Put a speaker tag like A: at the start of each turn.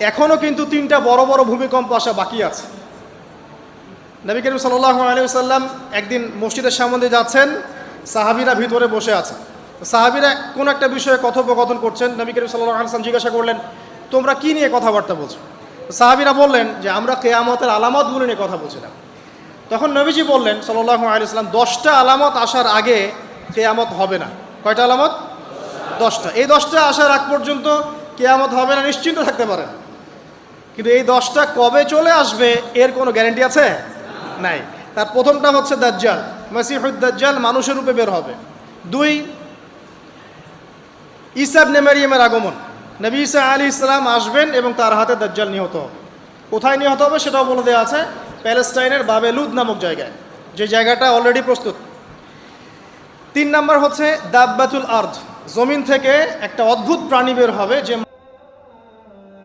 A: এখনও কিন্তু 3টা বড় বড় ভূমিকম্প আসা বাকি আছে। নবী করিম সাল্লাল্লাহু আলাইহি ওয়াসাল্লাম একদিন মসজিদের সামনে যাচ্ছেন, সাহাবীরা ভিতরে বসে আছে। সাহাবীরা কোন একটা বিষয়ে কথোপকথন করছেন। নবী করিম সাল্লাল্লাহু আলাইহি ওয়াসাল্লাম জিজ্ঞাসা করলেন, তোমরা কি নিয়ে কথাবার্তা বলছো? সাহাবীরা বললেন যে আমরা কিয়ামতের আলামতগুলো নিয়ে কথা বলছিলাম। তখন নবীজি বললেন সাল্লাল্লাহু আলাইহি ওয়াসাল্লাম, 10টা আলামত আসার আগে কিয়ামত হবে না। কয়টা আলামত? 10টা। এই 10টা আসার আগ পর্যন্ত কিয়ামত হবে না, নিশ্চিন্ত থাকতে পারেন। কিন্তু এই 10টা কবে চলে আসবে এর কোনো গ্যারান্টি আছে? নাই। তার প্রথমটা হচ্ছে দাজ্জাল, মাসিহুদ দাজ্জাল মানুষের রূপে বের হবে। 2, ঈসা ইবনে মারইয়ামের আগমন, নবী ঈসা আলাইহিস সালাম আসবেন এবং তার হাতে দাজ্জাল নিহত হবে। কোথায় নিহত হবে সেটাও বলে দেওয়া আছে, প্যালেস্টাইনের বাবেলুদ নামক জায়গায়, যে জায়গাটা অলরেডি প্রস্তুত। 3 নাম্বার হচ্ছে দাব্বাতুল আরদ, জমিন থেকে একটা অদ্ভুত প্রাণী বের হবে যে